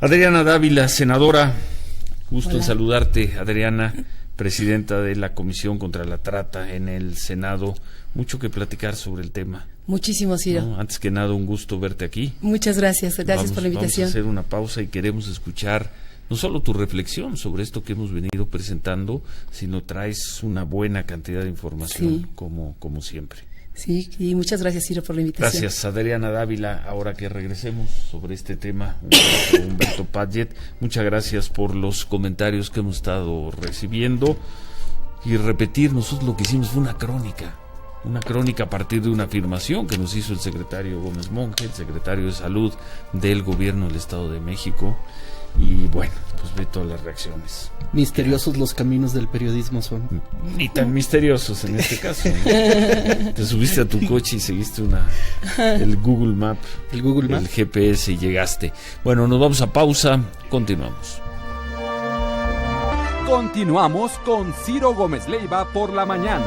Adriana Dávila, senadora, gusto en saludarte. Adriana, presidenta de la Comisión contra la Trata en el Senado. Mucho que platicar sobre el tema. Muchísimo, Ciro. ¿No? Antes que nada, un gusto verte aquí. Muchas gracias, por la invitación. Vamos a hacer una pausa y queremos escuchar no solo tu reflexión sobre esto que hemos venido presentando, sino traes una buena cantidad de información, como siempre. Sí, y muchas gracias, Ciro, por la invitación. Gracias, Adriana Dávila. Ahora que regresemos sobre este tema, Humberto Padgett, muchas gracias por los comentarios que hemos estado recibiendo. Y repetir, nosotros lo que hicimos fue una crónica a partir de una afirmación que nos hizo el secretario Gómez Monge, el secretario de Salud del Gobierno del Estado de México. Y bueno, pues ve todas las reacciones. Misteriosos los caminos del periodismo son. Ni tan misteriosos en este caso, ¿no? Te subiste a tu coche y seguiste el Google Map, el GPS y llegaste. Bueno, nos vamos a pausa, continuamos. Continuamos con Ciro Gómez Leiva por la mañana.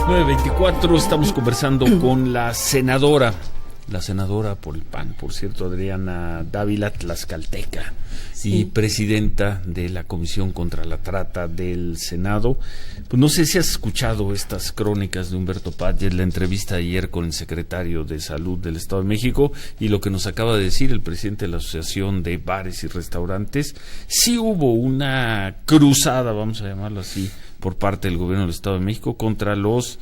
9:24, estamos conversando con la senadora por el PAN, por cierto, Adriana Dávila, tlaxcalteca, y presidenta de la Comisión contra la Trata del Senado. Pues no sé si has escuchado estas crónicas de Humberto Padgett, la entrevista de ayer con el secretario de Salud del Estado de México y lo que nos acaba de decir el presidente de la Asociación de Bares y Restaurantes. Sí hubo una cruzada, vamos a llamarlo así, por parte del Gobierno del Estado de México contra los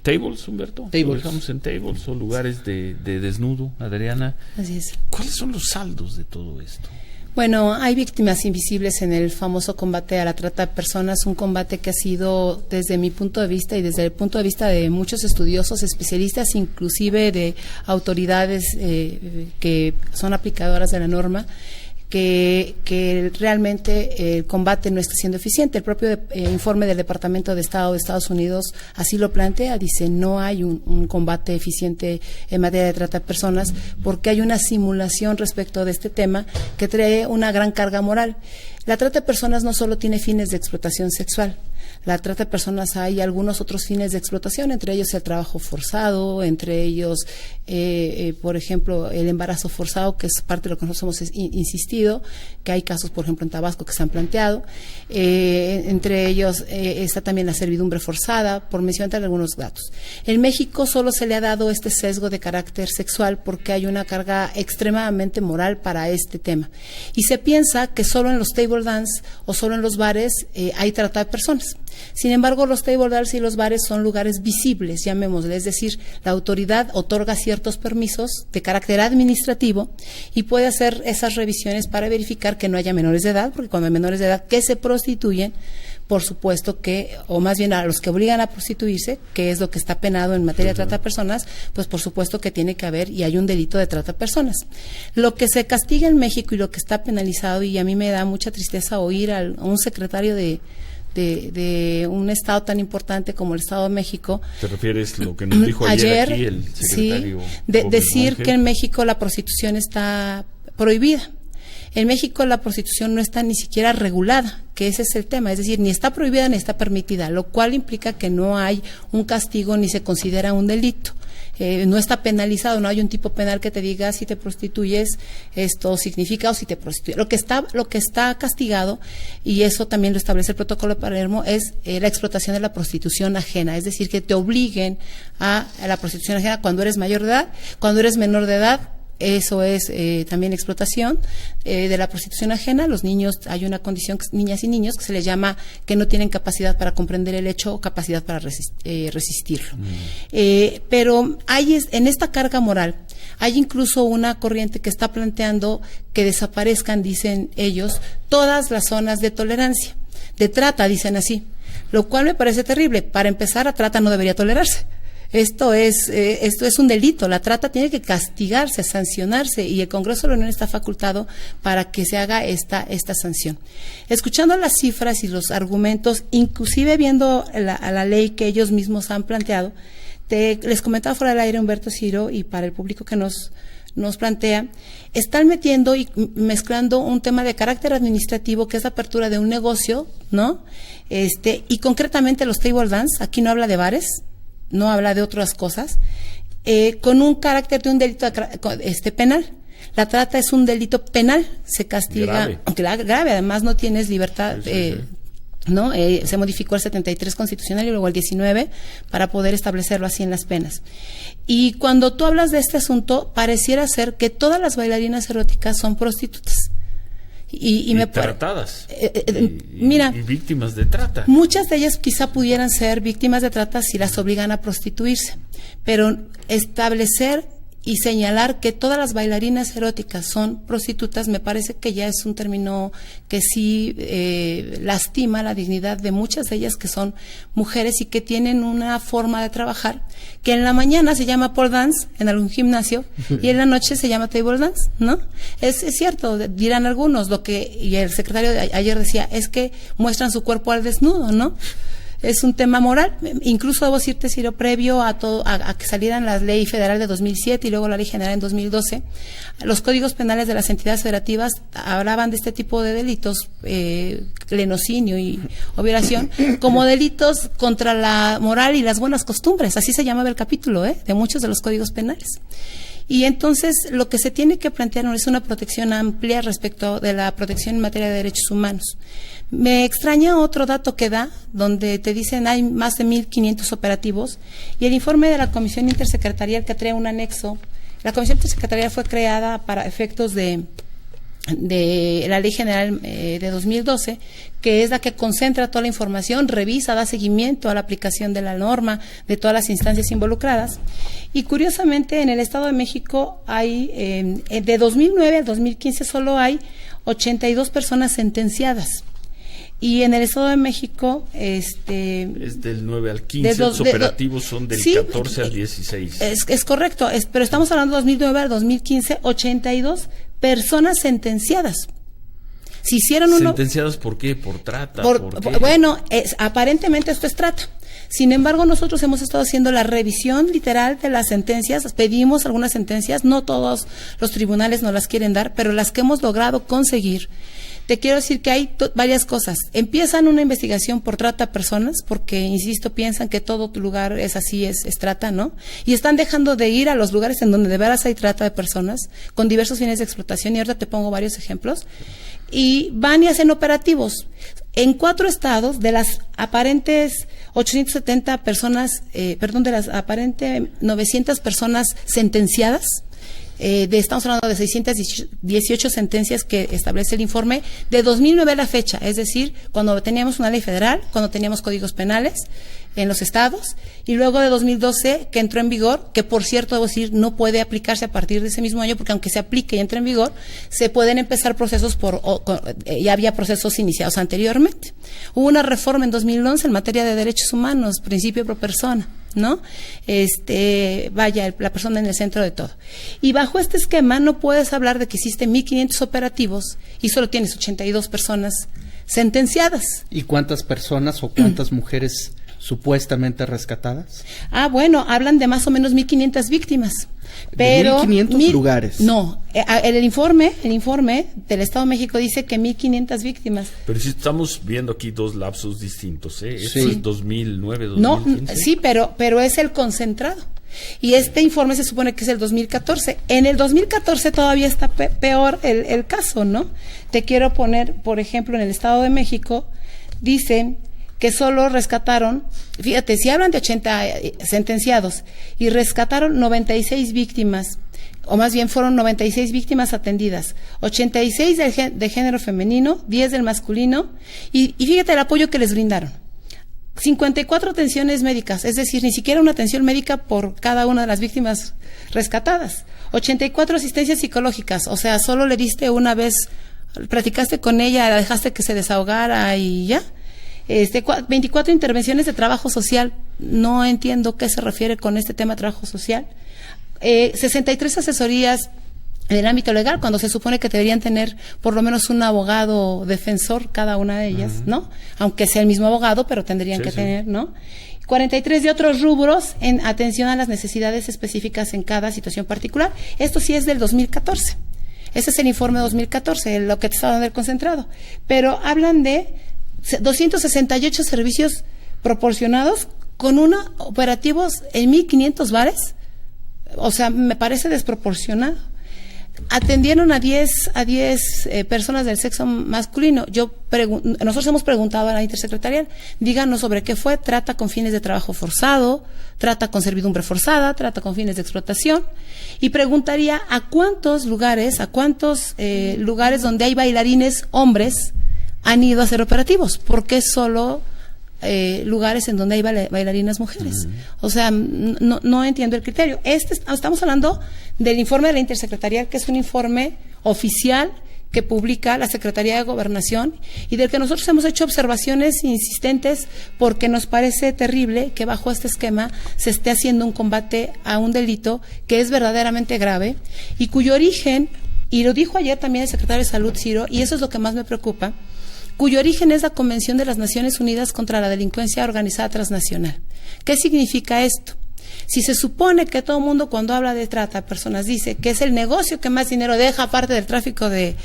tables, Humberto. Tables. Dejamos en tables o lugares de desnudo, Adriana. Así es. ¿Cuáles son los saldos de todo esto? Bueno, hay víctimas invisibles en el famoso combate a la trata de personas, un combate que ha sido, desde mi punto de vista y desde el punto de vista de muchos estudiosos, especialistas, inclusive de autoridades que son aplicadoras de la norma, que realmente el combate no está siendo eficiente. El propio informe del Departamento de Estado de Estados Unidos así lo plantea, dice no hay un combate eficiente en materia de trata de personas porque hay una simulación respecto de este tema que trae una gran carga moral. La trata de personas no solo tiene fines de explotación sexual. La trata de personas hay algunos otros fines de explotación, entre ellos el trabajo forzado, entre ellos, por ejemplo, el embarazo forzado, que es parte de lo que nosotros hemos insistido, que hay casos, por ejemplo, en Tabasco que se han planteado. Entre ellos está también la servidumbre forzada, por mencionar algunos datos. En México solo se le ha dado este sesgo de carácter sexual porque hay una carga extremadamente moral para este tema. Y se piensa que solo en los table dance o solo en los bares hay trata de personas. Sin embargo, los table dance y los bares son lugares visibles, llamémosle, es decir, la autoridad otorga ciertos permisos de carácter administrativo y puede hacer esas revisiones para verificar que no haya menores de edad, porque cuando hay menores de edad que se prostituyen, por supuesto que, o más bien a los que obligan a prostituirse, que es lo que está penado en materia de trata de personas, pues por supuesto que tiene que haber y hay un delito de trata de personas. Lo que se castiga en México y lo que está penalizado, y a mí me da mucha tristeza oír a un secretario de un estado tan importante como el Estado de México. ¿Te refieres a lo que nos dijo ayer aquí el secretario? Sí, decir que en México la prostitución está prohibida. En México la prostitución no está ni siquiera regulada, que ese es el tema, es decir, ni está prohibida ni está permitida, lo cual implica que no hay un castigo ni se considera un delito. No está penalizado, no hay un tipo penal que te diga si te prostituyes esto significa o si te prostituyes. Lo que está castigado, y eso también lo establece el protocolo de Palermo, es la explotación de la prostitución ajena, es decir, que te obliguen a la prostitución ajena cuando eres mayor de edad, cuando eres menor de edad. Eso es también explotación de la prostitución ajena. Los niños, hay una condición, niñas y niños, que se les llama que no tienen capacidad para comprender el hecho o capacidad para resistirlo. Pero hay en esta carga moral, hay incluso una corriente que está planteando que desaparezcan, dicen ellos, todas las zonas de tolerancia, de trata, dicen así, lo cual me parece terrible. Para empezar, la trata no debería tolerarse. Esto es un delito, la trata tiene que castigarse, sancionarse, y el Congreso de la Unión está facultado para que se haga esta sanción. Escuchando las cifras y los argumentos, inclusive viendo la ley que ellos mismos han planteado, les comentaba fuera del aire, Humberto, Ciro, y para el público que nos plantea, están metiendo y mezclando un tema de carácter administrativo, que es la apertura de un negocio, ¿no? Y concretamente los table dance, aquí no habla de bares, no habla de otras cosas, con un carácter de un delito penal. La trata es un delito penal, se castiga grave, además no tienes libertad. ¿No? Se modificó el 73 constitucional y luego el 19 para poder establecerlo así en las penas. Y cuando tú hablas de este asunto, pareciera ser que todas las bailarinas eróticas son prostitutas. Y tratadas. Mira, y víctimas de trata. Muchas de ellas quizá pudieran ser víctimas de trata si las obligan a prostituirse, pero establecer y señalar que todas las bailarinas eróticas son prostitutas me parece que ya es un término que sí lastima la dignidad de muchas de ellas que son mujeres y que tienen una forma de trabajar que en la mañana se llama pole dance en algún gimnasio y en la noche se llama table dance, ¿no? Es cierto, dirán algunos, y el secretario ayer decía, es que muestran su cuerpo al desnudo, ¿no? Es un tema moral. Incluso debo decirte, Ciro, previo a que salieran la ley federal de 2007 y luego la ley general en 2012, los códigos penales de las entidades federativas hablaban de este tipo de delitos, lenocinio o violación, como delitos contra la moral y las buenas costumbres. Así se llamaba el capítulo, de muchos de los códigos penales. Y entonces lo que se tiene que plantear es una protección amplia respecto de la protección en materia de derechos humanos. Me extraña otro dato que da, donde te dicen hay más de 1.500 operativos, y el informe de la Comisión Intersecretarial que trae un anexo. La Comisión Intersecretarial fue creada para efectos de la Ley General de 2012, que es la que concentra toda la información, revisa, da seguimiento a la aplicación de la norma de todas las instancias involucradas. Y curiosamente, en el Estado de México hay, de 2009 al 2015 solo hay 82 personas sentenciadas. Y en el Estado de México, es del 9 al 15, los operativos son del 14 al 16. Es correcto, pero estamos hablando de 2009 al 2015, 82 personas sentenciadas. Si hicieron ¿Sentenciadas por qué? ¿Por trata? ¿Por qué? Bueno, aparentemente esto es trata. Sin embargo, nosotros hemos estado haciendo la revisión literal de las sentencias, pedimos algunas sentencias, no todos los tribunales nos las quieren dar, pero las que hemos logrado conseguir. Te quiero decir que hay varias cosas. Empiezan una investigación por trata de personas, porque, insisto, piensan que todo lugar es así, es trata, ¿no? Y están dejando de ir a los lugares en donde de veras hay trata de personas, con diversos fines de explotación, y ahorita te pongo varios ejemplos. Y van y hacen operativos. En 4 estados, de las aparentes 870 personas, de las aparentes 900 personas sentenciadas, estamos hablando de 618 sentencias que establece el informe de 2009 a la fecha, es decir, cuando teníamos una ley federal, cuando teníamos códigos penales en los estados, y luego de 2012 que entró en vigor, que por cierto, debo decir, no puede aplicarse a partir de ese mismo año, porque aunque se aplique y entre en vigor, se pueden empezar procesos ya había procesos iniciados anteriormente. Hubo una reforma en 2011 en materia de derechos humanos, principio pro persona, ¿no? La persona en el centro de todo. Y bajo este esquema no puedes hablar de que existen 1.500 operativos y solo tienes 82 personas sentenciadas. ¿Y cuántas personas o cuántas mujeres supuestamente rescatadas? Bueno, hablan de más o menos 1.500 víctimas. Pero 1.500 lugares. No, el informe del Estado de México dice que 1.500 víctimas. Pero si estamos viendo aquí dos lapsos distintos, ¿eh? Sí. Esto es 2009, 2015. No, sí, pero es el concentrado. Y este informe se supone que es el 2014. En el 2014 todavía está peor el caso, ¿no? Te quiero poner, por ejemplo, en el Estado de México, dicen que solo rescataron, fíjate, si hablan de 80 sentenciados y rescataron 96 víctimas, o más bien fueron 96 víctimas atendidas, 86 de género femenino, 10 del masculino, y fíjate el apoyo que les brindaron. 54 atenciones médicas, es decir, ni siquiera una atención médica por cada una de las víctimas rescatadas. 84 asistencias psicológicas, o sea, solo le diste una vez, platicaste con ella, la dejaste que se desahogara y ya. 24 intervenciones de trabajo social, no entiendo qué se refiere con este tema de trabajo social. 63 asesorías en el ámbito legal, cuando se supone que deberían tener por lo menos un abogado defensor cada una de ellas, ¿no? Aunque sea el mismo abogado, pero tendrían que tener, ¿no? 43 de otros rubros en atención a las necesidades específicas en cada situación particular. Esto sí es del 2014. Ese es el informe de 2014, lo que te estaba dando el concentrado. Pero hablan de 268 servicios proporcionados con operativos en 1.500 bares. o sea, me parece desproporcionado. Atendieron a 10 personas del sexo masculino. Nosotros hemos preguntado a la intersecretarial, díganos sobre qué fue, trata con fines de trabajo forzado, trata con servidumbre forzada, trata con fines de explotación, y preguntaría a cuántos lugares donde hay bailarines hombres han ido a hacer operativos, ¿por qué solo lugares en donde hay bailarinas mujeres? O sea, no entiendo el criterio. Estamos hablando del informe de la intersecretarial, que es un informe oficial que publica la Secretaría de Gobernación y del que nosotros hemos hecho observaciones insistentes, porque nos parece terrible que bajo este esquema se esté haciendo un combate a un delito que es verdaderamente grave y cuyo origen, y lo dijo ayer también el secretario de Salud, Ciro, y eso es lo que más me preocupa, cuyo origen es la Convención de las Naciones Unidas contra la Delincuencia Organizada Transnacional. ¿Qué significa esto? Si se supone que todo el mundo cuando habla de trata de personas dice que es el negocio que más dinero deja aparte del tráfico de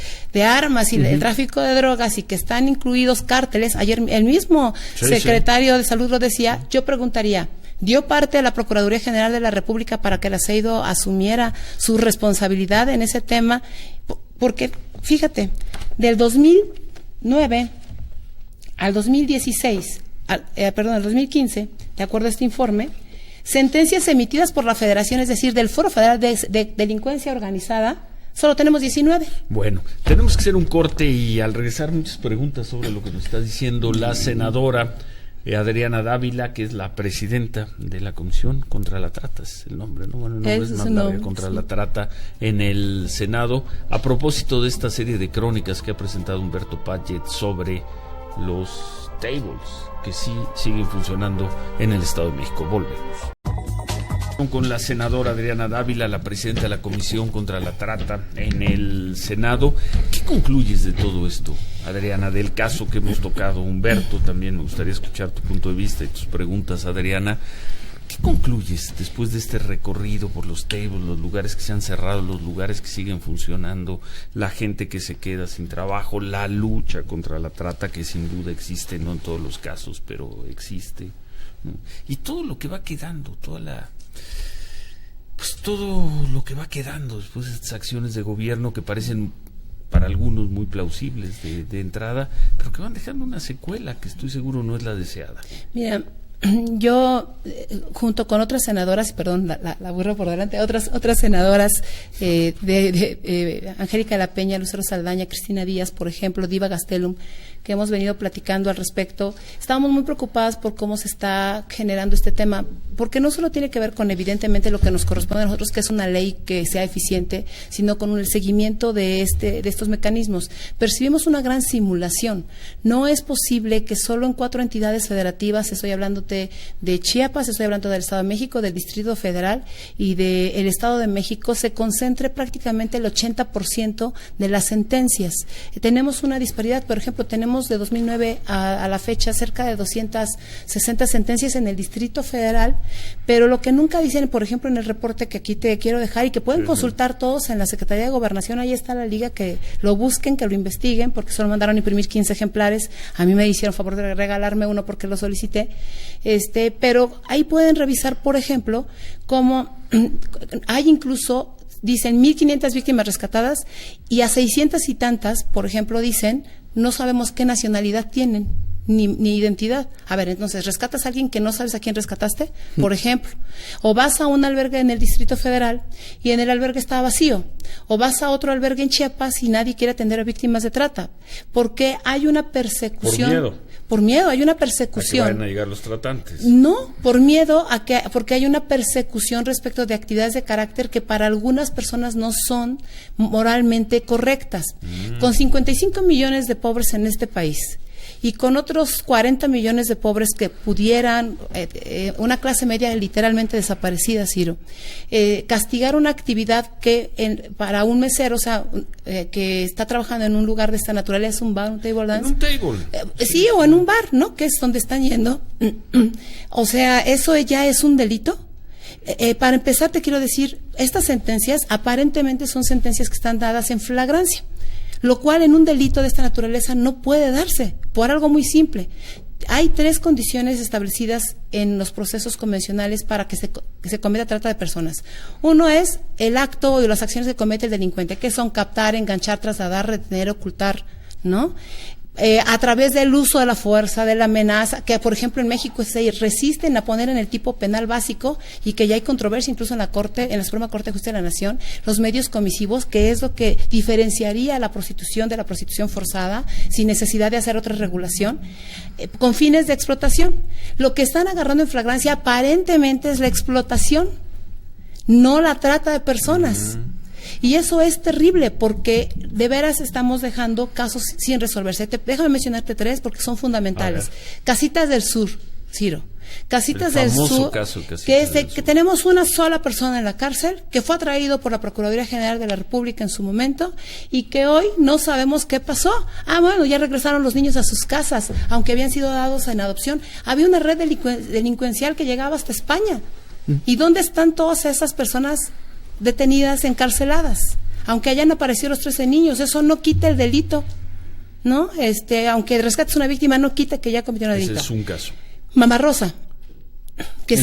armas y el tráfico de drogas, y que están incluidos cárteles, ayer el mismo secretario de Salud lo decía, yo preguntaría, ¿dio parte a la Procuraduría General de la República para que la CEIDO asumiera su responsabilidad en ese tema? Porque, fíjate, del 2009 al 2016, al 2015, de acuerdo a este informe, sentencias emitidas por la Federación, es decir, del Foro Federal de Delincuencia Organizada, solo tenemos 19. Bueno, tenemos que hacer un corte y al regresar muchas preguntas sobre lo que nos está diciendo la senadora Adriana Dávila, que es la presidenta de la Comisión contra la Trata, es el nombre, ¿no? Bueno, el nombre es más largo, contra la trata en el Senado, a propósito de esta serie de crónicas que ha presentado Humberto Padgett sobre los tables que sí siguen funcionando en el Estado de México. Volvemos con la senadora Adriana Dávila, la presidenta de la Comisión contra la Trata en el Senado. ¿Qué concluyes de todo esto, Adriana, del caso que hemos tocado? Humberto, también me gustaría escuchar tu punto de vista y tus preguntas, Adriana. ¿Qué concluyes después de este recorrido por los tables, los lugares que se han cerrado, los lugares que siguen funcionando, la gente que se queda sin trabajo, la lucha contra la trata que sin duda existe, no en todos los casos, pero existe, ¿no? Y todo lo que va quedando, todo lo que va quedando después de estas acciones de gobierno que parecen para algunos muy plausibles de entrada, pero que van dejando una secuela que estoy seguro no es la deseada. Mira, yo, junto con otras senadoras, perdón, la burro por delante, otras senadoras, Angélica de la Peña, Lucero Saldaña, Cristina Díaz, por ejemplo, Diva Gastelum, que hemos venido platicando al respecto, estábamos muy preocupadas por cómo se está generando este tema, porque no solo tiene que ver con, evidentemente, lo que nos corresponde a nosotros, que es una ley que sea eficiente, sino con el seguimiento de estos mecanismos. Percibimos una gran simulación. No es posible que solo en 4 entidades federativas, estoy hablando de Chiapas, estoy hablando del Estado de México, del Distrito Federal y del Estado de México, se concentre prácticamente el 80% de las sentencias. Tenemos una disparidad, por ejemplo, tenemos de 2009 a la fecha cerca de 260 sentencias en el Distrito Federal, pero lo que nunca dicen, por ejemplo, en el reporte que aquí te quiero dejar y que pueden consultar todos en la Secretaría de Gobernación, ahí está la liga, que lo busquen, que lo investiguen, porque solo mandaron imprimir 15 ejemplares, a mí me hicieron favor de regalarme uno porque lo solicité, pero ahí pueden revisar, por ejemplo, cómo hay incluso, dicen 1,500 víctimas rescatadas y a 600 y tantas, por ejemplo, dicen, no sabemos qué nacionalidad tienen, ni identidad. A ver, entonces, ¿rescatas a alguien que no sabes a quién rescataste? Por ejemplo. O vas a un albergue en el Distrito Federal y en el albergue está vacío. O vas a otro albergue en Chiapas y nadie quiere atender a víctimas de trata. Porque hay una persecución. Por miedo. Por miedo, hay una persecución. ¿A que vayan a llegar los tratantes? No, por miedo porque hay una persecución respecto de actividades de carácter que para algunas personas no son moralmente correctas. Con 55 millones de pobres en este país y con otros 40 millones de pobres que pudieran, una clase media literalmente desaparecida, Ciro, castigar una actividad que para un mesero, o sea, que está trabajando en un lugar de esta naturaleza, un bar, un table dance. En un table. Sí, o en un bar, ¿no? Que es donde están yendo. O sea, ¿eso ya es un delito? Para empezar, te quiero decir, estas sentencias aparentemente son sentencias que están dadas en flagrancia, lo cual en un delito de esta naturaleza no puede darse, por algo muy simple. Hay 3 condiciones establecidas en los procesos convencionales para que se cometa trata de personas. Uno es el acto y las acciones que comete el delincuente, que son captar, enganchar, trasladar, retener, ocultar, ¿no? A través del uso de la fuerza, de la amenaza, que por ejemplo en México se resisten a poner en el tipo penal básico y que ya hay controversia incluso en la Suprema Corte de Justicia de la Nación, los medios comisivos, que es lo que diferenciaría la prostitución de la prostitución forzada sin necesidad de hacer otra regulación, con fines de explotación. Lo que están agarrando en flagrancia aparentemente es la explotación, no la trata de personas. Y eso es terrible porque de veras estamos dejando casos sin resolverse. Déjame mencionarte 3 porque son fundamentales. Casitas del Sur, Ciro. Casitas del Sur, que tenemos una sola persona en la cárcel, que fue atraído por la Procuraduría General de la República en su momento y que hoy no sabemos qué pasó. Bueno, ya regresaron los niños a sus casas, aunque habían sido dados en adopción. Había una red delincuencial que llegaba hasta España. ¿Y dónde están todas esas personas detenidas, encarceladas? Aunque hayan aparecido los 13 niños, eso no quita el delito, ¿no? Aunque rescates una víctima, no quita que ya cometió un delito. Ese es un caso. Mamá Rosa, que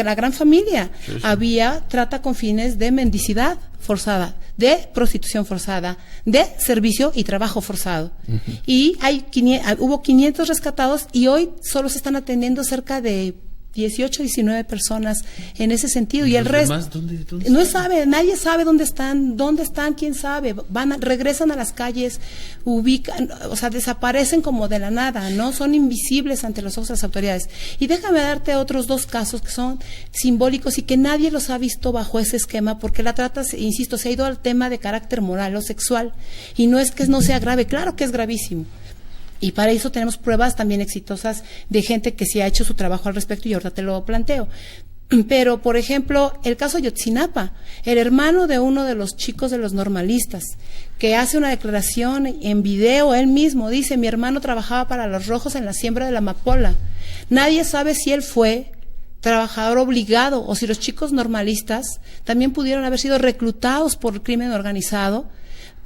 la gran familia había trata con fines de mendicidad forzada, de prostitución forzada, de servicio y trabajo forzado. Y hubo 500 rescatados y hoy solo se están atendiendo cerca de 18, 19 personas en ese sentido. ¿Y el resto? ¿Dónde no sabe, nadie sabe dónde están, quién sabe. Regresan a las calles, desaparecen como de la nada, ¿no? Son invisibles ante los ojos de las autoridades. Y déjame darte otros 2 casos que son simbólicos y que nadie los ha visto bajo ese esquema, porque la trata, insisto, se ha ido al tema de carácter moral o sexual. Y no es que no sea grave, claro que es gravísimo. Y para eso tenemos pruebas también exitosas de gente que sí ha hecho su trabajo al respecto y ahorita te lo planteo. Pero, por ejemplo, el caso de Ayotzinapa, el hermano de uno de los chicos de los normalistas, que hace una declaración en video, él mismo dice: mi hermano trabajaba para los rojos en la siembra de la amapola. Nadie sabe si él fue trabajador obligado o si los chicos normalistas también pudieron haber sido reclutados por el crimen organizado.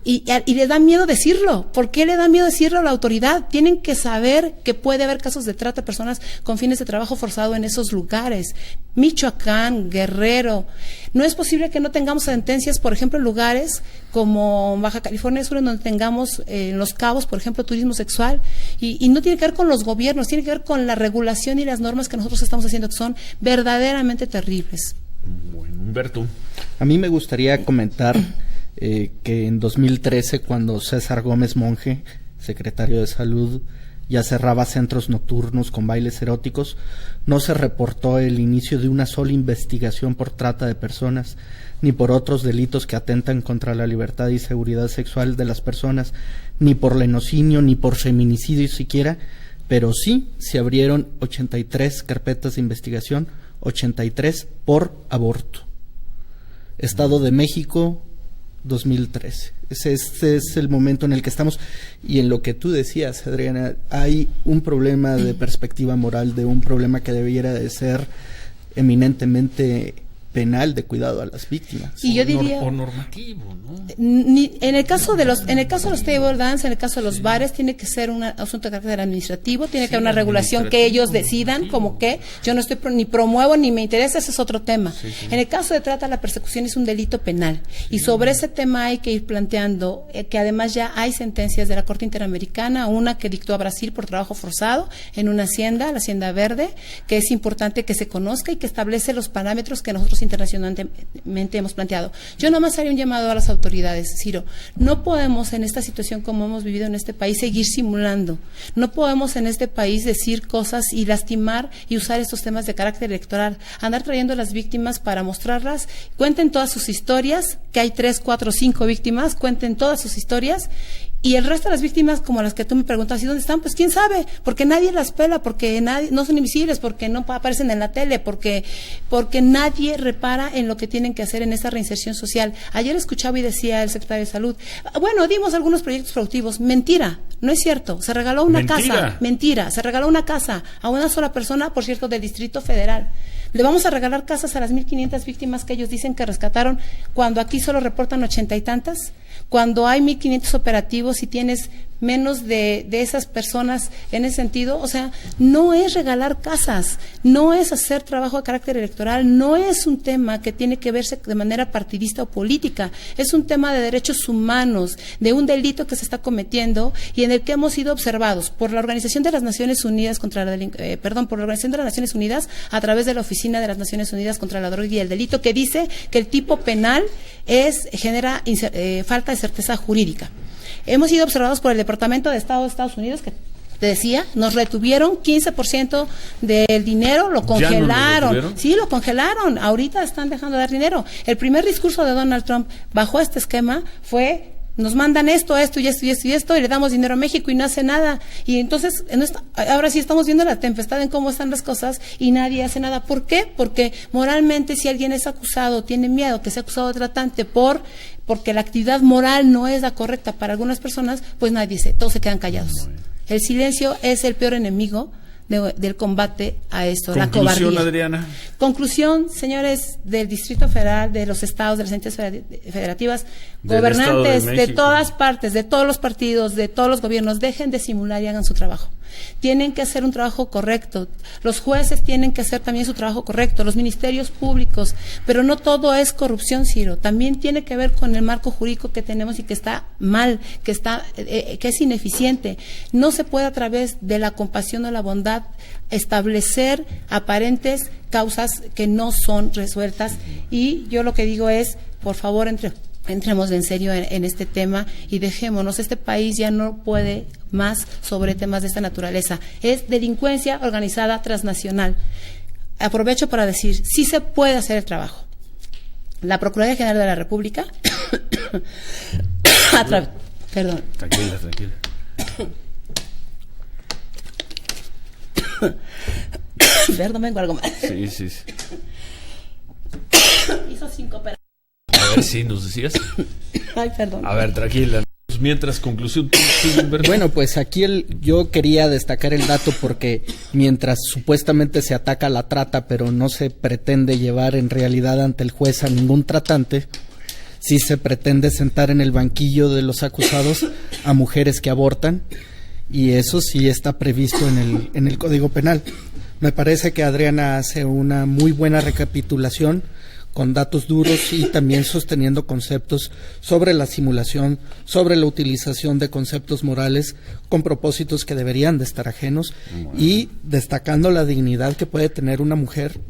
Y le da miedo decirlo. ¿Por qué le da miedo decirlo a la autoridad? Tienen que saber que puede haber casos de trata de personas con fines de trabajo forzado en esos lugares. Michoacán, Guerrero. No es posible que no tengamos sentencias, por ejemplo, en lugares como Baja California Sur, en donde tengamos en Los Cabos, por ejemplo, turismo sexual. Y no tiene que ver con los gobiernos, tiene que ver con la regulación y las normas que nosotros estamos haciendo, que son verdaderamente terribles. Bueno, Humberto. A mí me gustaría comentar que en 2013, cuando César Gómez Monge, secretario de Salud, ya cerraba centros nocturnos con bailes eróticos, no se reportó el inicio de una sola investigación por trata de personas, ni por otros delitos que atentan contra la libertad y seguridad sexual de las personas, ni por lenocinio, ni por feminicidio siquiera, pero sí se abrieron 83 carpetas de investigación, 83 por aborto. Estado de México, 2013. Este es el momento en el que estamos, y en lo que tú decías, Adriana, hay un problema de perspectiva moral, de un problema que debiera de ser eminentemente penal, de cuidado a las víctimas. Y yo diría, o normativo, ¿no? En el caso de los table dance, en el caso de los bares, tiene que ser un asunto de carácter administrativo, tiene que haber una regulación que ellos decidan, como que yo no estoy ni promuevo ni me interesa, ese es otro tema. En el caso de trata, la persecución es un delito penal, y sobre ese tema hay que ir planteando que además ya hay sentencias de la Corte Interamericana, una que dictó a Brasil por trabajo forzado en una hacienda, la Hacienda Verde, que es importante que se conozca y que establece los parámetros que nosotros internacionalmente hemos planteado. Yo nomás haría un llamado a las autoridades, Ciro. No podemos en esta situación como hemos vivido en este país seguir simulando. No podemos en este país decir cosas y lastimar y usar estos temas de carácter electoral. Andar trayendo a las víctimas para mostrarlas, cuenten todas sus historias, que hay 3, 4, 5 víctimas, cuenten todas sus historias. Y el resto de las víctimas, como las que tú me preguntas, ¿y dónde están? Pues quién sabe, porque nadie las pela, porque no son invisibles, porque no aparecen en la tele, porque nadie repara en lo que tienen que hacer en esta reinserción social. Ayer escuchaba y decía el secretario de Salud, bueno, dimos algunos proyectos productivos. Mentira, no es cierto, se regaló una casa, se regaló una casa a una sola persona, por cierto, del Distrito Federal. Le vamos a regalar casas a las 1,500 víctimas que ellos dicen que rescataron, cuando aquí solo reportan 80 y tantas. Cuando hay 1.500 operativos y tienes menos de esas personas en ese sentido, o sea, no es regalar casas, no es hacer trabajo de carácter electoral, no es un tema que tiene que verse de manera partidista o política, es un tema de derechos humanos, de un delito que se está cometiendo y en el que hemos sido observados por la Organización de las Naciones Unidas por la Organización de las Naciones Unidas a través de la Oficina de las Naciones Unidas contra la Droga y el Delito, que dice que el tipo penal genera falta de certeza jurídica. Hemos sido observados por el Departamento de Estado de Estados Unidos, que te decía, nos retuvieron 15% del dinero, lo congelaron. ¿Ya no lo sí, lo congelaron. Ahorita están dejando de dar dinero. El primer discurso de Donald Trump bajo este esquema fue: nos mandan esto y le damos dinero a México y no hace nada. Y entonces, ahora sí estamos viendo la tempestad en cómo están las cosas y nadie hace nada. ¿Por qué? Porque moralmente, si alguien es acusado, tiene miedo que sea acusado de tratante porque la actividad moral no es la correcta para algunas personas, pues nadie dice, todos se quedan callados. El silencio es el peor enemigo del combate a esto, la cobardía. Conclusión, Adriana. Conclusión, señores del Distrito Federal, de los estados, de las entidades federativas, gobernantes de todas partes, de todos los partidos, de todos los gobiernos, dejen de simular y hagan su trabajo. Tienen que hacer un trabajo correcto. Los jueces tienen que hacer también su trabajo correcto, los ministerios públicos, pero no todo es corrupción, Ciro. También tiene que ver con el marco jurídico que tenemos y que está mal, que es ineficiente. No se puede a través de la compasión o la bondad establecer aparentes causas que no son resueltas. Y yo lo que digo es, por favor, entremos en serio en este tema y dejémonos. Este país ya no puede más sobre temas de esta naturaleza. Es delincuencia organizada transnacional. Aprovecho para decir, sí se puede hacer el trabajo. La Procuraduría General de la República perdón. Tranquila. Perdón, vengo algo más. Sí. Hizo 5 operaciones. A ver, sí, nos decías. Ay, perdón. A ver, tranquila. Mientras, conclusión. Bueno, pues aquí yo quería destacar el dato porque mientras supuestamente se ataca la trata, pero no se pretende llevar en realidad ante el juez a ningún tratante, sí se pretende sentar en el banquillo de los acusados a mujeres que abortan, y eso sí está previsto en el Código Penal. Me parece que Adriana hace una muy buena recapitulación con datos duros y también sosteniendo conceptos sobre la simulación, sobre la utilización de conceptos morales con propósitos que deberían de estar ajenos, y destacando la dignidad que puede tener una mujer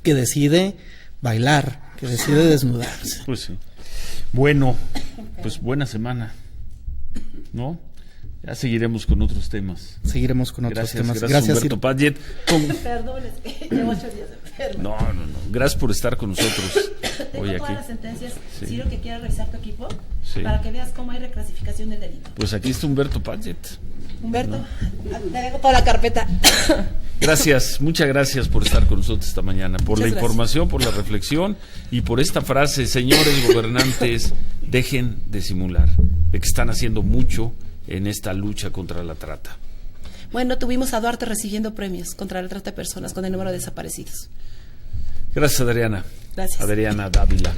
que decide bailar, que decide desnudarse. Pues sí. Bueno, pues buena semana, ¿no? Ya seguiremos con otros temas. Seguiremos con otros temas. Gracias Humberto Padgett. Perdón, es que llevo 8 días enfermo. No. Gracias por estar con nosotros hoy Tengo aquí. todas las sentencias. Sí. Ciro, que quiera revisar tu equipo, Sí. para que veas cómo hay reclasificación del delito. Pues aquí está Humberto Padgett. Humberto, te dejo toda la carpeta. Gracias, muchas gracias por estar con nosotros esta mañana, por Muchas la gracias. información, por la reflexión y por esta frase: señores gobernantes, dejen de simular, de que están haciendo mucho en esta lucha contra la trata. Bueno, tuvimos a Duarte recibiendo premios contra la trata de personas con el número de desaparecidos. Gracias, Adriana. Gracias. Adriana Dávila.